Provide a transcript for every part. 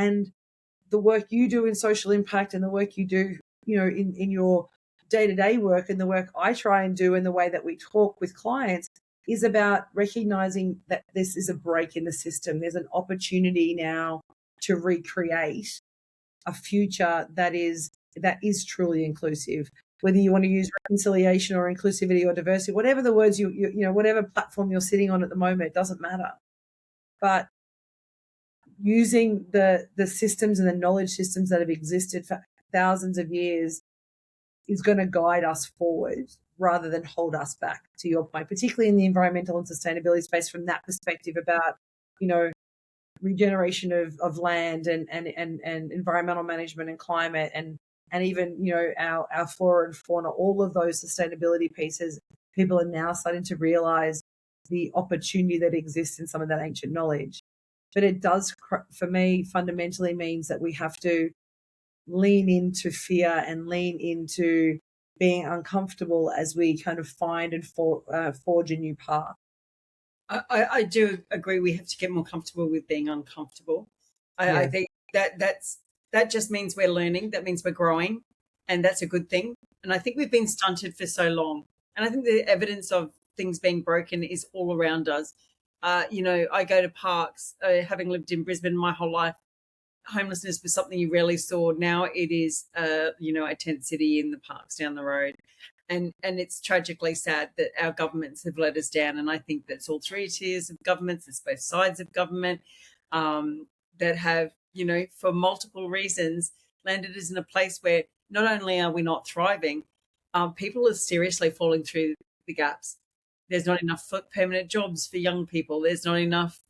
And the work you do in social impact and the work you do, in your day-to-day work and the work I try and do and the way that we talk with clients is about recognizing that this is a break in the system. There's an opportunity now to recreate a future that is truly inclusive. Whether you want to use reconciliation or inclusivity or diversity, whatever the words whatever platform you're sitting on at the moment, it doesn't matter. But using the systems and the knowledge systems that have existed for thousands of years is going to guide us forward rather than hold us back, to your point, particularly in the environmental and sustainability space from that perspective about, regeneration of land and environmental management and climate and even, our flora and fauna, all of those sustainability pieces. People are now starting to realize the opportunity that exists in some of that ancient knowledge. But it does, for me, fundamentally means that we have to lean into fear and lean into being uncomfortable as we kind of find and forge a new path. I do agree we have to get more comfortable with being uncomfortable. I think that just means we're learning. That means we're growing, and that's a good thing. And I think we've been stunted for so long. And I think the evidence of things being broken is all around us. I go to parks, having lived in Brisbane my whole life. Homelessness was something you rarely saw. Now it is, a tent city in the parks down the road. And it's tragically sad that our governments have let us down. And I think that's all three tiers of governments, it's both sides of government that have, for multiple reasons, landed us in a place where not only are we not thriving, people are seriously falling through the gaps. There's not enough permanent jobs for young people. There's not enough,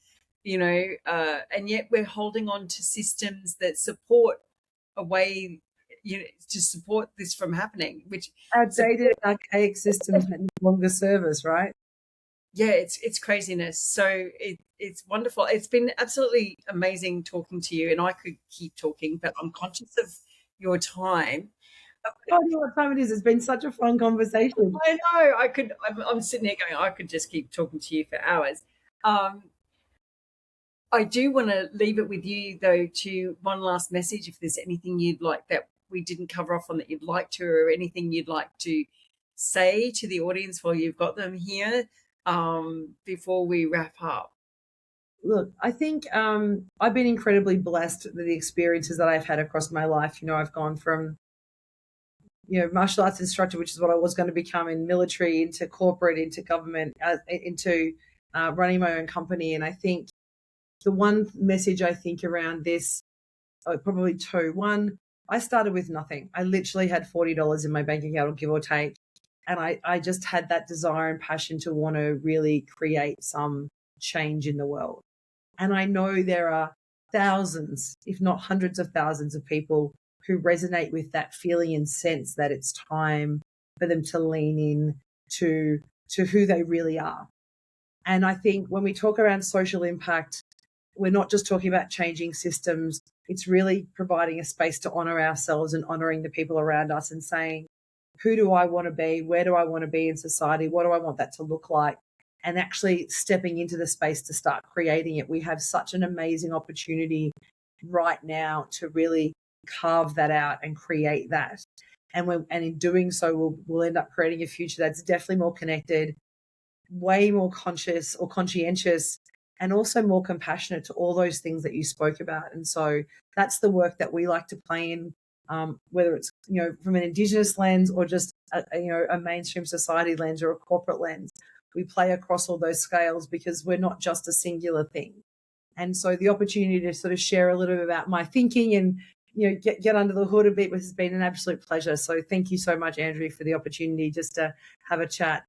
and yet we're holding on to systems that support a way, to support this from happening, which outdated, archaic systems that no longer serve us, right? Yeah, it's craziness. So it's wonderful. It's been absolutely amazing talking to you, and I could keep talking, but I'm conscious of your time. I don't know what time it is. It's been such a fun conversation. I know. I'm sitting here going, I could just keep talking to you for hours. I do want to leave it with you, though, to one last message. If there's anything you'd like that we didn't cover off on that you'd like to, or anything you'd like to say to the audience while you've got them here, before we wrap up. Look, I think I've been incredibly blessed with the experiences that I've had across my life. I've gone from, martial arts instructor, which is what I was going to become, in military, into corporate, into government, into running my own company. And I think the one message I think around this, probably two. One, I started with nothing. I literally had $40 in my bank account, give or take. And I just had that desire and passion to want to really create some change in the world. And I know there are thousands, if not hundreds of thousands of people who resonate with that feeling and sense that it's time for them to lean in to who they really are. And I think when we talk around social impact, we're not just talking about changing systems. It's really providing a space to honor ourselves and honoring the people around us and saying, who do I want to be? Where do I want to be in society? What do I want that to look like? And actually stepping into the space to start creating it. We have such an amazing opportunity right now to really carve that out and create that. And in doing so, we'll end up creating a future that's definitely more connected, way more conscious or conscientious, and also more compassionate to all those things that you spoke about. And so that's the work that we like to play in, whether it's, from an Indigenous lens or just a mainstream society lens or a corporate lens. We play across all those scales because we're not just a singular thing. And so the opportunity to sort of share a little bit about my thinking and, get under the hood a bit has been an absolute pleasure. So thank you so much, Andrew, for the opportunity just to have a chat.